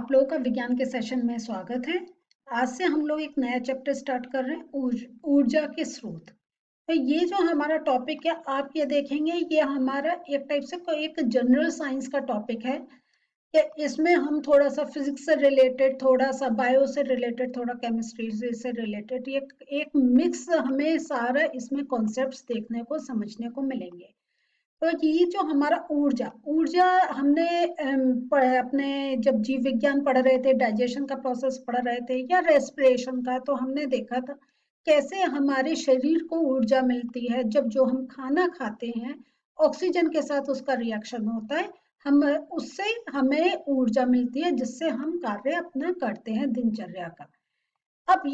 आप लोगों का विज्ञान के सेशन में स्वागत है। आज से हम लोग एक नया चैप्टर स्टार्ट कर रहे हैं, ऊर्जा के स्रोत। तो ये जो हमारा टॉपिक है, आप ये देखेंगे, ये हमारा एक टाइप से एक जनरल साइंस का टॉपिक है कि इसमें हम थोड़ा सा फिजिक्स से रिलेटेड, थोड़ा सा बायो से रिलेटेड, थोड़ा केमिस्ट्री से रिलेटेड, एक मिक्स हमें सारा इसमें कॉन्सेप्ट्स देखने को समझने को मिलेंगे। तो ये जो हमारा ऊर्जा ऊर्जा हमने अपने जब जीव विज्ञान पढ़ रहे थे, डाइजेशन का प्रोसेस पढ़ रहे थे या रेस्पिरेशन का, तो हमने देखा था कैसे हमारे शरीर को ऊर्जा मिलती है। जब जो हम खाना खाते हैं, ऑक्सीजन के साथ उसका रिएक्शन होता है, हम उससे हमें ऊर्जा मिलती है जिससे हम कार्य अपना करते हैं दिनचर्या का। अब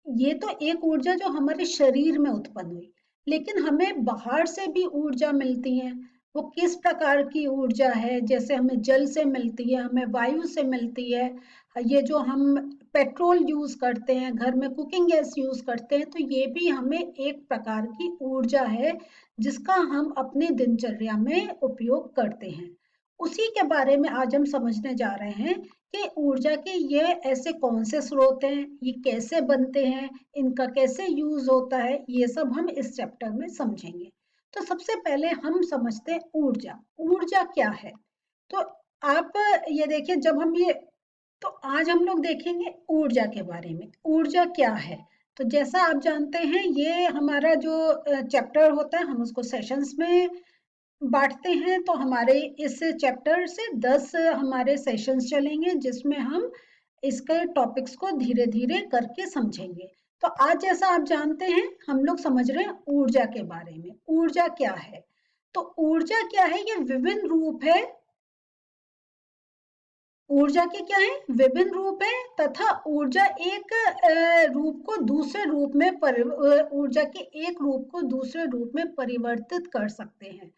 ये तो एक ऊर्जा जो हमारे शरीर में उत्पन्न हुई, लेकिन हमें बाहर से भी ऊर्जा मिलती है। वो किस प्रकार की ऊर्जा है? जैसे हमें जल से मिलती है, हमें वायु से मिलती है। ये जो हम पेट्रोल यूज करते हैं, घर में कुकिंग गैस यूज करते हैं, तो ये भी हमें एक प्रकार की ऊर्जा है जिसका हम अपने दिनचर्या में उपयोग करते हैं। उसी के बारे में आज हम समझने जा रहे हैं कि ऊर्जा के ये ऐसे कौन से स्रोत हैं, ये कैसे बनते हैं, इनका कैसे यूज होता है, ये सब हम इस चैप्टर में समझेंगे। तो सबसे पहले हम समझते हैं ऊर्जा। ऊर्जा क्या है? तो आप ये देखिए, जब हम ये तो आज हम लोग देखेंगे ऊर्जा के बारे में। ऊर्जा क्या है? तो जैसा आप जानते हैं, ये हमारा जो चैप्टर होता है, हम उसको सेशंस में बांटते हैं। तो हमारे इस चैप्टर से 10 हमारे सेशंस चलेंगे जिसमें हम इसके टॉपिक्स को धीरे धीरे करके समझेंगे। तो आज जैसा आप जानते हैं, हम लोग समझ रहे हैं ऊर्जा के बारे में। ऊर्जा क्या है? तो ऊर्जा क्या है? ये विभिन्न रूप है। ऊर्जा के क्या है? विभिन्न रूप है, तथा ऊर्जा एक रूप को दूसरे रूप में ऊर्जा के एक रूप को दूसरे रूप में परिवर्तित कर सकते हैं।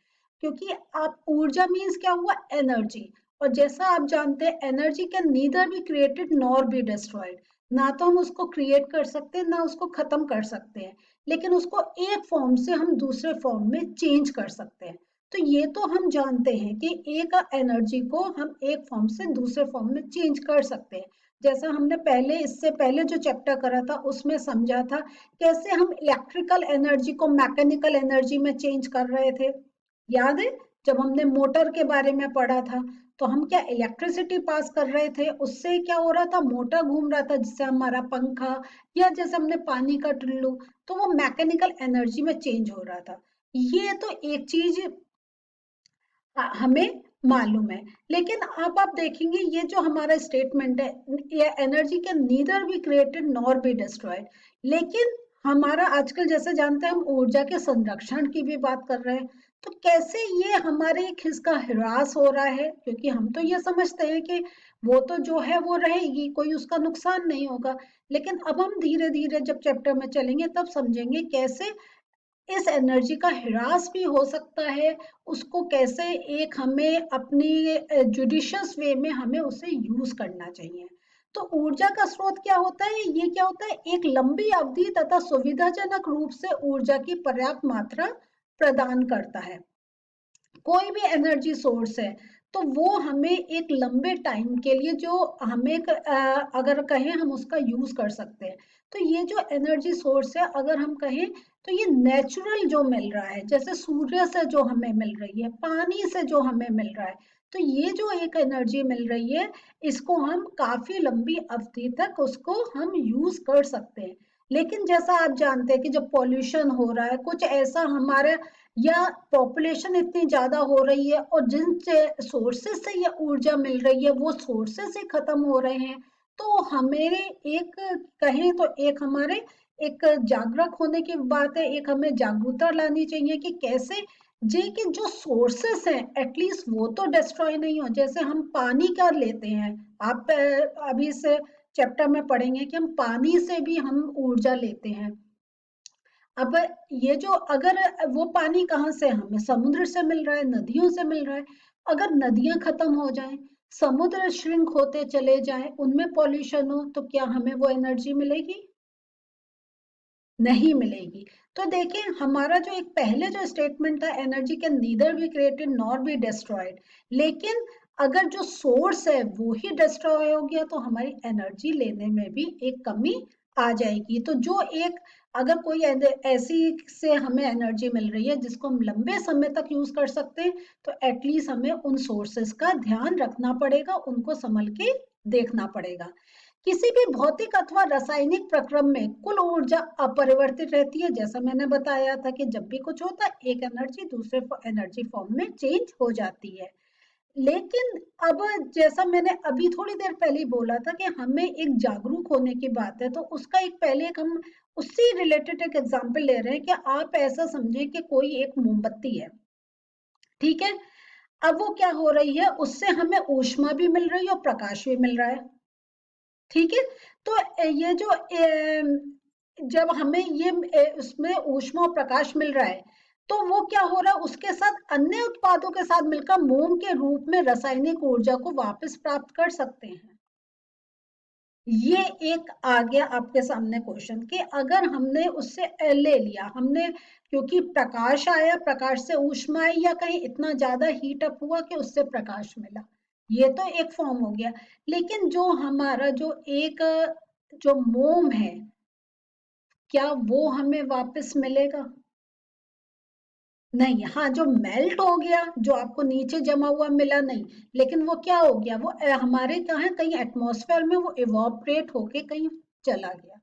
क्योंकि आप ऊर्जा मीन्स क्या हुआ? एनर्जी। और जैसा आप जानते हैं, energy can neither be created nor be destroyed. ना तो हम उसको क्रिएट कर सकते हैं, ना उसको खत्म कर सकते हैं, लेकिन उसको एक फॉर्म से हम दूसरे फॉर्म में चेंज कर सकते हैं। तो ये तो हम जानते हैं कि एक एनर्जी को हम एक फॉर्म से दूसरे फॉर्म में चेंज कर सकते हैं। जैसा हमने पहले, इससे पहले जो चैप्टर करा था उसमें समझा था कैसे हम इलेक्ट्रिकल एनर्जी को मैकेनिकल एनर्जी में चेंज कर रहे थे। याद है जब हमने मोटर के बारे में पढ़ा था, तो हम क्या इलेक्ट्रिसिटी पास कर रहे थे, उससे क्या हो रहा था? मोटर घूम रहा था, जिससे हमारा पंखा या जैसे हमने पानी का टुल्लू, तो वो मैकेनिकल एनर्जी में चेंज हो रहा था। ये तो एक चीज हमें मालूम है। लेकिन अब आप देखेंगे, ये जो हमारा स्टेटमेंट है, ये energy can neither be created nor be destroyed. लेकिन हमारा आजकल जैसे जानते हैं, हम ऊर्जा के संरक्षण की भी बात कर रहे हैं। तो कैसे ये हमारे एक हिस्सा ह्रास हो रहा है? क्योंकि हम तो ये समझते हैं कि वो तो जो है वो रहेगी, कोई उसका नुकसान नहीं होगा। लेकिन अब हम धीरे धीरे जब चैप्टर में चलेंगे तब समझेंगे कैसे इस एनर्जी का ह्रास भी हो सकता है। उसको कैसे एक हमें अपनी जुडिशियस वे में हमें उसे यूज करना चाहिए। तो ऊर्जा का स्रोत क्या होता है? ये क्या होता है? एक लंबी अवधि तथा सुविधाजनक रूप से ऊर्जा की पर्याप्त मात्रा प्रदान करता है। कोई भी एनर्जी सोर्स है तो वो हमें एक लंबे टाइम के लिए, जो हमें अगर कहें हम उसका यूज कर सकते हैं। तो ये जो एनर्जी सोर्स है, अगर हम कहें तो ये नेचुरल जो मिल रहा है, जैसे सूर्य से जो हमें मिल रही है, पानी से जो हमें मिल रहा है, तो ये जो एक एनर्जी मिल रही है, इसको हम काफी लंबी अवधि तक उसको हम यूज कर सकते हैं। लेकिन जैसा आप जानते हैं कि जब पॉल्यूशन हो रहा है, कुछ ऐसा हमारे, या पॉपुलेशन इतनी ज्यादा हो रही है और जिन सोर्सेस से ये ऊर्जा मिल रही है वो सोर्सेस ही खत्म हो रहे हैं, तो हमें एक कहें तो एक हमारे एक जागरूक होने की बात है, एक हमें जागरूकता लानी चाहिए कि कैसे जे कि जो सोर्सेस हैं एटलीस्ट वो तो डिस्ट्रॉय नहीं हो। जैसे हम पानी का लेते हैं, आप अभी इस चैप्टर में पढ़ेंगे कि हम पानी से भी हम ऊर्जा लेते हैं। अब ये जो, अगर वो पानी कहाँ से, हमें समुद्र से मिल रहा है, नदियों से मिल रहा है। अगर नदियां खत्म हो जाएं, समुद्र श्रिंक होते चले जाएं, उनमें पॉल्यूशन हो, तो क्या हमें वो एनर्जी मिलेगी? नहीं मिलेगी। तो देखिए, हमारा जो एक पहले जो स्टेटमेंट था, energy can neither be created nor be destroyed. लेकिन अगर जो सोर्स है वो ही डिस्ट्रॉय हो गया तो हमारी एनर्जी लेने में भी एक कमी आ जाएगी। तो जो एक अगर कोई ऐसी से हमें एनर्जी मिल रही है जिसको हम लंबे समय तक यूज कर सकते हैं, तो एटलीस्ट हमें उन सोर्सेस का ध्यान रखना पड़ेगा, उनको संभल के देखना पड़ेगा। किसी भी भौतिक अथवा रासायनिक प्रक्रम में कुल ऊर्जा अपरिवर्तित रहती है। जैसा मैंने बताया था कि जब भी कुछ होता है एक एनर्जी दूसरे एनर्जी फॉर्म में चेंज हो जाती है। लेकिन अब जैसा मैंने अभी थोड़ी देर पहले ही बोला था कि हमें एक जागरूक होने की बात है, तो उसका एक पहले एक हम उससे रिलेटेड एक एग्जांपल ले रहे हैं कि आप ऐसा समझें कि कोई एक मोमबत्ती है, ठीक है। अब वो क्या हो रही है, उससे हमें ऊष्मा भी मिल रही है और प्रकाश भी मिल रहा है, ठीक है। तो ये जो जब हमें ये उसमें ऊष्मा और प्रकाश मिल रहा है, तो वो क्या हो रहा है, उसके साथ अन्य उत्पादों के साथ मिलकर मोम के रूप में रासायनिक ऊर्जा को वापस प्राप्त कर सकते हैं। ये एक आ गया आपके सामने क्वेश्चन कि अगर हमने उससे ले लिया, हमने क्योंकि प्रकाश आया, प्रकाश से ऊष्मा आई या कहीं इतना ज्यादा हीट अप हुआ कि उससे प्रकाश मिला, ये तो एक फॉर्म हो गया। लेकिन जो हमारा जो एक जो मोम है, क्या वो हमें वापस मिलेगा? नहीं। हाँ, जो मेल्ट हो गया, जो आपको नीचे जमा हुआ मिला नहीं, लेकिन वो क्या हो गया, वो हमारे कहाँ कहीं एटमॉस्फेयर में वो इवोपरेट होके कहीं चला गया।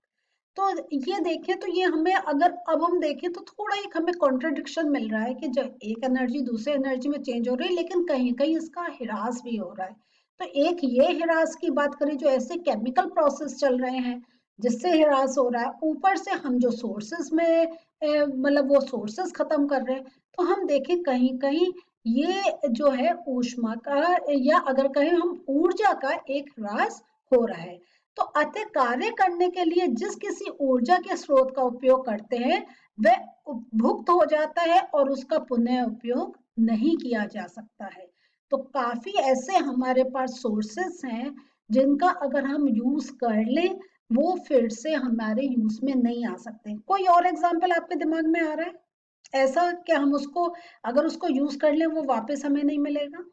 तो ये देखें तो ये हमें अगर अब हम देखें तो थोड़ा एक हमें कॉन्ट्रडिक्शन मिल रहा है कि जो एक एनर्जी दूसरे एनर्जी में चेंज हो रही है, लेकिन कहीं कहीं इसका ह्रास भी हो रहा है। तो एक ये ह्रास की बात करें, जो ऐसे केमिकल प्रोसेस चल रहे हैं जिससे ह्रास हो रहा है, ऊपर से हम जो सोर्सेस में मतलब वो सोर्सेस खत्म कर रहे हैं, तो हम देखें कहीं कहीं ये जो है ऊष्मा का या अगर कहें हम ऊर्जा का एक ह्रास हो रहा है। तो अतः कार्य करने के लिए जिस किसी ऊर्जा के स्रोत का उपयोग करते हैं वह उपभुक्त हो जाता है और उसका पुनः उपयोग नहीं किया जा सकता है। तो काफी ऐसे हमारे पास सोर्सेस हैं जिनका अगर हम यूज कर लें वो फिर से हमारे यूज में नहीं आ सकते। कोई और एग्जांपल आपके दिमाग में आ रहा है ऐसा कि हम उसको अगर उसको यूज कर लें वो वापस हमें नहीं मिलेगा?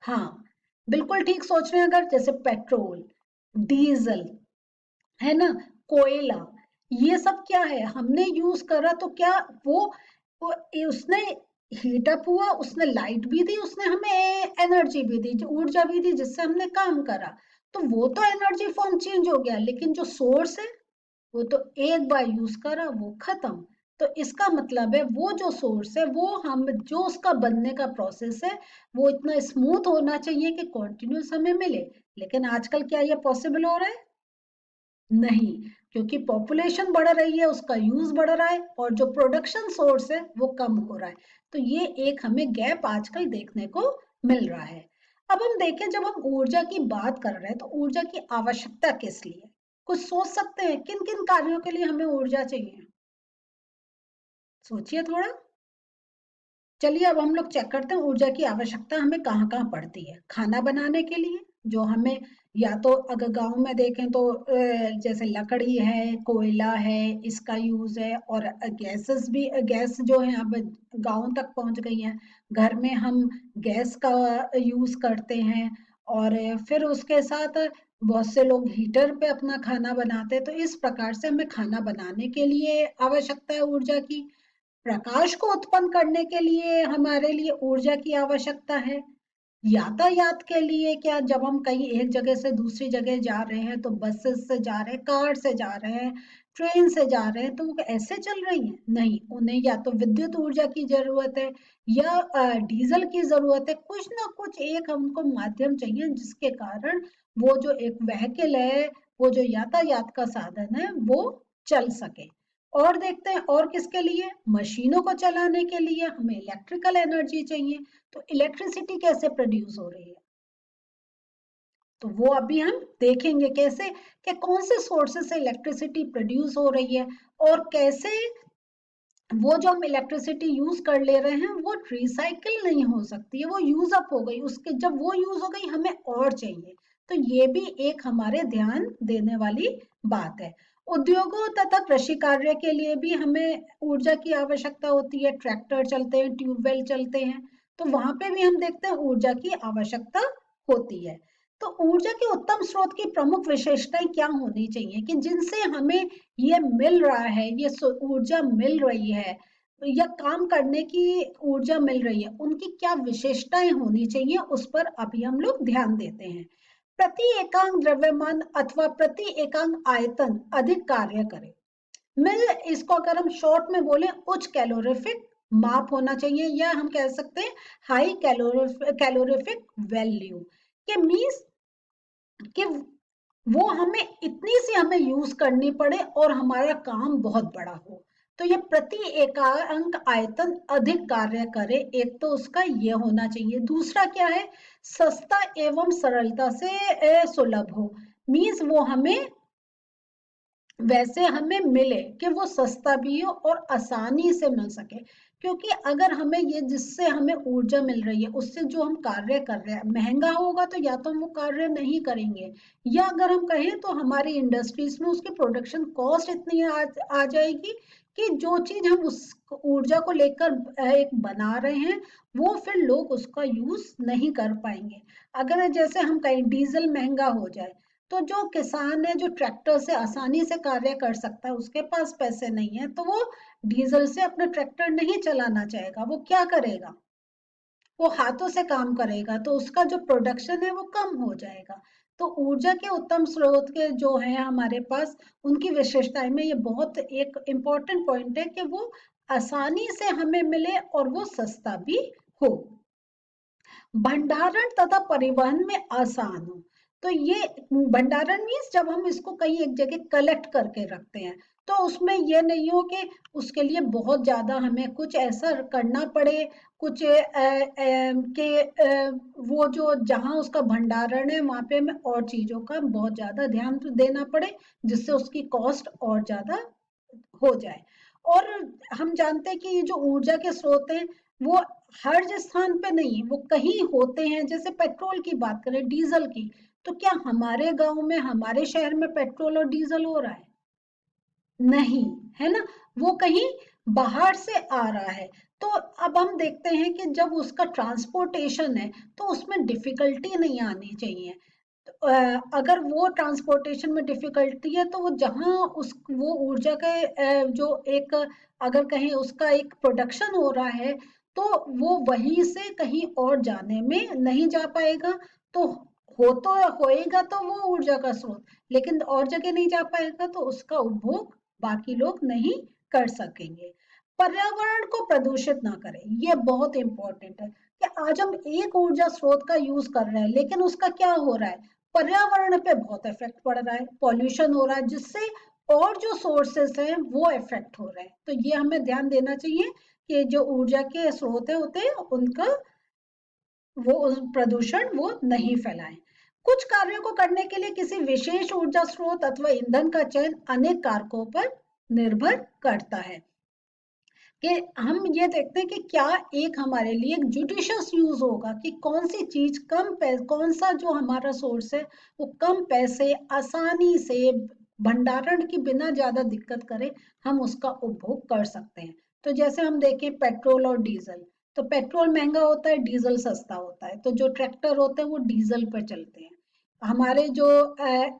हाँ, बिल्कुल ठीक सोच रहे हैं। अगर जैसे पेट्रोल, डीजल, है ना, कोयला, ये सब क्या है, हमने यूज करा तो क्या वो उसने हीट अप हुआ, उसने लाइट भी दी, उसने हमें एनर्जी भी दी, ऊर्जा भी दी जिससे हमने काम करा। तो वो तो एनर्जी फॉर्म चेंज हो गया, लेकिन जो सोर्स है वो तो एक बार यूज करा वो खत्म। तो इसका मतलब है वो जो सोर्स है वो हम जो उसका बनने का प्रोसेस है वो इतना स्मूथ होना चाहिए कि कंटिन्यूस हमें मिले। लेकिन आजकल क्या ये पॉसिबल हो रहा है? नहीं, क्योंकि पॉपुलेशन बढ़ रही है, उसका यूज बढ़ रहा है और जो प्रोडक्शन सोर्स है वो कम हो रहा है। तो ये एक हमें गैप आजकल देखने को मिल रहा है। अब हम देखें, जब हम ऊर्जा की बात कर रहे हैं तो ऊर्जा की आवश्यकता किस लिए? कुछ सोच सकते हैं किन किन कार्यों के लिए हमें ऊर्जा चाहिए? सोचिए थोड़ा। चलिए अब हम लोग चेक करते हैं ऊर्जा की आवश्यकता हमें कहाँ कहाँ पड़ती है। खाना बनाने के लिए, जो हमें या तो अगर गांव में देखें तो जैसे लकड़ी है, कोयला है, इसका यूज है। और गैसेस भी, गैस जो है अब गांव तक पहुंच गई है, घर में हम गैस का यूज करते हैं। और फिर उसके साथ बहुत से लोग हीटर पे अपना खाना बनाते हैं। तो इस प्रकार से हमें खाना बनाने के लिए आवश्यकता है ऊर्जा की। प्रकाश को उत्पन्न करने के लिए हमारे लिए ऊर्जा की आवश्यकता है। यातायात के लिए, क्या जब हम कहीं एक जगह से दूसरी जगह जा रहे हैं तो बसेस से जा रहे हैं, कार से जा रहे हैं, ट्रेन से जा रहे हैं, तो वो ऐसे चल रही हैं? नहीं, उन्हें या तो विद्युत ऊर्जा की जरूरत है या डीजल की जरूरत है। कुछ ना कुछ एक हमको माध्यम चाहिए जिसके कारण वो जो एक व्हीकल है, वो जो यातायात का साधन है वो चल सके। और देखते हैं और किसके लिए, मशीनों को चलाने के लिए हमें इलेक्ट्रिकल एनर्जी चाहिए। तो इलेक्ट्रिसिटी कैसे प्रोड्यूस हो रही है, तो वो अभी हम देखेंगे कैसे, कि कौन से सोर्सेस से इलेक्ट्रिसिटी प्रोड्यूस हो रही है और कैसे वो जो हम इलेक्ट्रिसिटी यूज कर ले रहे हैं वो रिसाइकिल नहीं हो सकती है, वो यूज अप हो गई, उसके जब वो यूज हो गई हमें और चाहिए। तो ये भी एक हमारे ध्यान देने वाली बात है। उद्योगों तथा कृषि कार्य के लिए भी हमें ऊर्जा की आवश्यकता होती है। ट्रैक्टर चलते हैं, ट्यूबवेल चलते हैं, तो वहां पे भी हम देखते हैं ऊर्जा की आवश्यकता होती है। तो ऊर्जा के उत्तम स्रोत की प्रमुख विशेषताएं क्या होनी चाहिए कि जिनसे हमें ये मिल रहा है, ये ऊर्जा मिल रही है या काम करने की ऊर्जा मिल रही है, उनकी क्या विशेषताएं होनी चाहिए, उस पर अभी हम लोग ध्यान देते हैं। प्रति एकांक द्रव्यमान अथवा प्रति एकांक आयतन अधिक कार्य करे। मिल, इसको अगर हम शॉर्ट में बोले, उच्च कैलोरीफिक माप होना चाहिए, या हम कह सकते हैं हाई कैलोरीफिक वैल्यू, के मीन्स कि वो हमें इतनी सी हमें यूज करनी पड़े और हमारा काम बहुत बड़ा हो। तो ये प्रति एकांक आयतन अधिक कार्य करे, एक तो उसका ये होना चाहिए। दूसरा क्या है, सस्ता एवं सरलता से सुलभ हो, मीन्स वो हमें वैसे हमें मिले कि वो सस्ता भी हो और आसानी से मिल सके। क्योंकि अगर हमें ये जिससे हमें ऊर्जा मिल रही है उससे जो हम कार्य कर रहे हैं महंगा होगा तो या तो हम वो कार्य नहीं करेंगे, या अगर हम कहें तो हमारी इंडस्ट्रीज में उसकी प्रोडक्शन कॉस्ट इतनी आ जाएगी कि जो चीज हम उस ऊर्जा को लेकर एक बना रहे हैं वो फिर लोग उसका यूज नहीं कर पाएंगे। अगर जैसे हम कहें डीजल महंगा हो जाए तो जो किसान है जो ट्रैक्टर से आसानी से कार्य कर सकता है उसके पास पैसे नहीं है तो वो डीजल से अपना ट्रैक्टर नहीं चलाना चाहेगा, वो क्या करेगा, वो हाथों से काम करेगा, तो उसका जो प्रोडक्शन है वो कम हो जाएगा। तो ऊर्जा के उत्तम स्रोत के जो है हमारे पास, उनकी विशेषताएं में ये बहुत एक इम्पोर्टेंट पॉइंट है कि वो आसानी से हमें मिले और वो सस्ता भी हो। भंडारण तथा परिवहन में आसान हो। तो ये भंडारण मीन्स जब हम इसको कहीं एक जगह कलेक्ट करके रखते हैं तो उसमें ये नहीं हो कि उसके लिए बहुत ज्यादा हमें कुछ ऐसा करना पड़े, कुछ वो जो जहां उसका भंडारण है वहां पे हमें और चीजों का बहुत ज्यादा ध्यान देना पड़े जिससे उसकी कॉस्ट और ज्यादा हो जाए। और हम जानते हैं कि ये जो ऊर्जा के स्रोत हैं वो हर स्थान पे नहीं, वो कहीं होते हैं। जैसे पेट्रोल की बात करें, डीजल की, तो क्या हमारे गांव में हमारे शहर में पेट्रोल और डीजल हो रहा है? नहीं, है ना, वो कहीं बाहर से आ रहा है। तो अब हम देखते हैं कि जब उसका ट्रांसपोर्टेशन है तो उसमें डिफिकल्टी नहीं आनी चाहिए। अगर वो ट्रांसपोर्टेशन में डिफिकल्टी है तो वो जहां उस वो ऊर्जा के जो एक अगर कहीं उसका एक प्रोडक्शन हो रहा है तो वो वहीं से कहीं और जाने में नहीं जा पाएगा। तो हो तो होएगा तो वो ऊर्जा का स्रोत, लेकिन और जगह नहीं जा पाएगा तो उसका उपभोग बाकी लोग नहीं कर सकेंगे। पर्यावरण को प्रदूषित ना करें, ये बहुत इंपॉर्टेंट है कि आज हम एक ऊर्जा स्रोत का यूज कर रहे हैं लेकिन उसका क्या हो रहा है, पर्यावरण पे बहुत इफेक्ट पड़ रहा है, पॉल्यूशन हो रहा है जिससे और जो सोर्सेस हैं वो इफेक्ट हो रहे हैं। तो ये हमें ध्यान देना चाहिए कि जो ऊर्जा के स्रोत होते हैं उनका वो प्रदूषण वो नहीं फैलाएं। कुछ कार्यों को करने के लिए किसी विशेष ऊर्जा स्रोत अथवा ईंधन का चयन अनेक कारकों पर निर्भर करता है। कि हम ये देखते हैं कि क्या एक हमारे लिए एक जुडिशियस यूज होगा कि कौन सी चीज कौन सा जो हमारा सोर्स है वो कम पैसे आसानी से भंडारण की बिना ज्यादा दिक्कत करे हम उसका उपभोग कर सकते हैं। तो जैसे हम देखें पेट्रोल और डीजल, तो पेट्रोल महंगा होता है, डीजल सस्ता होता है, तो जो ट्रैक्टर होते हैं वो डीजल पर चलते हैं। हमारे जो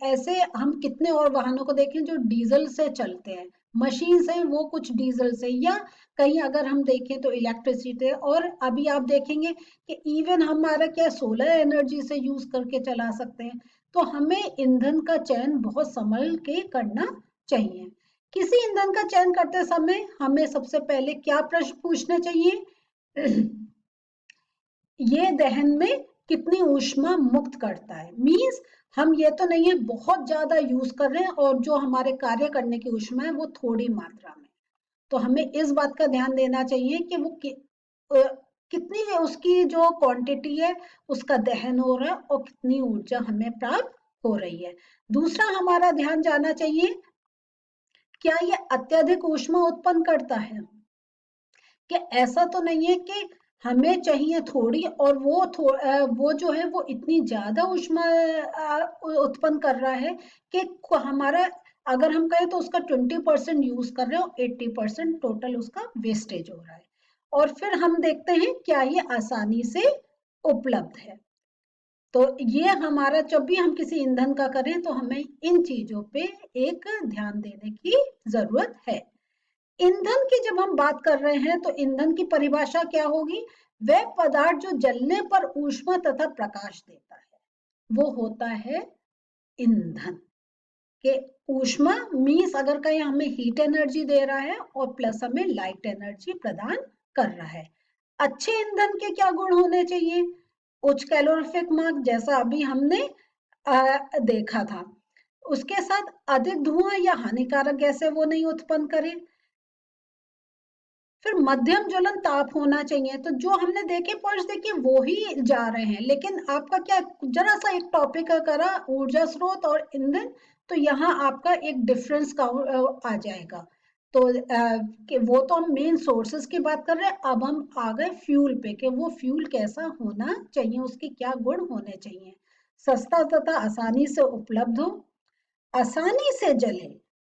ऐसे हम कितने और वाहनों को देखें जो डीजल से चलते हैं, मशीन हैं वो कुछ डीजल से, या कहीं अगर हम देखें तो इलेक्ट्रिसिटी। और अभी आप देखेंगे कि इवन हमारा क्या सोलर एनर्जी से यूज करके चला सकते हैं। तो हमें ईंधन का चयन बहुत संभल के करना चाहिए। किसी ईंधन का चयन करते समय हमें सबसे पहले क्या प्रश्न पूछना चाहिए, ये दहन में कितनी ऊष्मा मुक्त करता है, मींस हम ये तो नहीं है बहुत ज्यादा यूज कर रहे हैं और जो हमारे कार्य करने की ऊष्मा है वो थोड़ी मात्रा में। तो हमें इस बात का ध्यान देना चाहिए कि वो कितनी उसकी जो क्वांटिटी है उसका दहन हो रहा है और कितनी ऊर्जा हमें प्राप्त हो रही है। दूसरा हमारा ध्यान जाना चाहिए, क्या ये अत्यधिक ऊष्मा उत्पन्न करता है, कि ऐसा तो नहीं है कि हमें चाहिए थोड़ी और वो जो है वो इतनी ज्यादा ऊष्मा उत्पन्न कर रहा है कि हमारा अगर हम कहें तो उसका 20% यूज कर रहे हो, 80% टोटल उसका वेस्टेज हो रहा है। और फिर हम देखते हैं क्या ये आसानी से उपलब्ध है। तो ये हमारा जब भी हम किसी ईंधन का करें तो हमें इन चीजों पे एक ध्यान देने की जरूरत है। ईंधन की जब हम बात कर रहे हैं तो ईंधन की परिभाषा क्या होगी? वह पदार्थ जो जलने पर ऊष्मा तथा प्रकाश देता है, वो होता है ईंधन। के ऊष्मा मीन्स अगर कहीं हमें हीट एनर्जी दे रहा है और प्लस हमें लाइट एनर्जी प्रदान कर रहा है। अच्छे ईंधन के क्या गुण होने चाहिए? उच्च कैलोरीफिक मार्क, जैसा अभी हमने देखा था। उसके साथ अधिक धुआं या हानिकारक गैसें वो नहीं उत्पन्न करे। फिर मध्यम ज्वलन ताप होना चाहिए। तो जो हमने देखे पॉइंट्स देखिए वो ही जा रहे हैं, लेकिन आपका क्या जरा सा एक टॉपिक करा ऊर्जा स्रोत और ईंधन, तो यहाँ आपका एक डिफरेंस का आ जाएगा। तो वो तो हम मेन सोर्सेस की बात कर रहे हैं, अब हम आ गए फ्यूल पे कि वो फ्यूल कैसा होना चाहिए, उसके क्या गुण होने चाहिए। सस्ता तथा आसानी से उपलब्ध हो, आसानी से जले,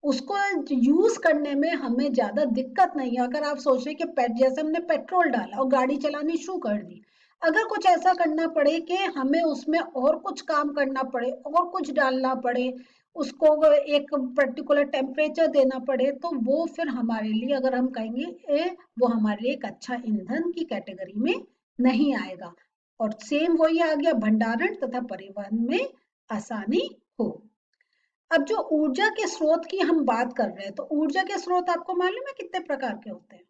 उसको यूज करने में हमें ज्यादा दिक्कत नहीं है। अगर आप सोच रहे कि जैसे हमने पेट्रोल डाला और गाड़ी चलानी शुरू कर दी, अगर कुछ ऐसा करना पड़े कि हमें उसमें और कुछ काम करना पड़े और कुछ डालना पड़े, उसको एक पर्टिकुलर टेम्परेचर देना पड़े, तो वो फिर हमारे लिए, अगर हम कहेंगे वो हमारे लिए एक अच्छा ईंधन की कैटेगरी में नहीं आएगा। और सेम वही आ गया, भंडारण तथा परिवहन में आसानी हो। अब जो ऊर्जा के स्रोत की हम बात कर रहे हैं, तो ऊर्जा के स्रोत आपको मालूम है कितने प्रकार के होते हैं?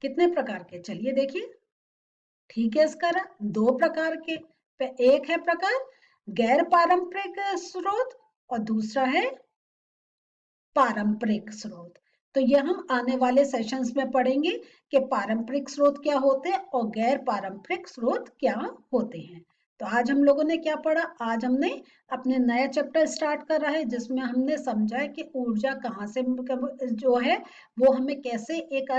कितने प्रकार के? चलिए देखिए। ठीक है इसका दो प्रकार के। एक है प्रकार गैर पारंपरिक स्रोत और दूसरा है पारंपरिक स्रोत। तो ये हम आने वाले सेशंस में पढ़ेंगे कि पारंपरिक स्रोत क्या होते हैं और गैर पारंपरिक स्रोत क्या होते हैं। तो आज हम लोगों ने क्या पढ़ा? आज हमने अपने नया चैप्टर स्टार्ट करा है जिसमें हमने समझा है कि ऊर्जा कहाँ से जो है वो हमें कैसे एक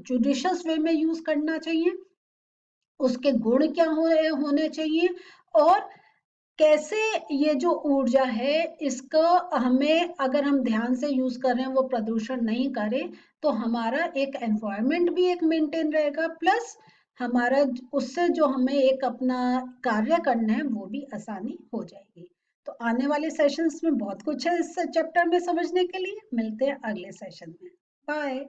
जुडिशियस वे में यूज करना चाहिए, उसके गुण क्या होने चाहिए, और कैसे ये जो ऊर्जा है इसका हमें, अगर हम ध्यान से यूज कर रहे हैं, वो प्रदूषण नहीं करे, तो हमारा एक एनवायरनमेंट भी एक मेंटेन रहेगा, प्लस हमारा उससे जो हमें एक अपना कार्य करना है वो भी आसानी हो जाएगी। तो आने वाले सेशंस में बहुत कुछ है इस चैप्टर में समझने के लिए। मिलते हैं अगले सेशन में। बाय।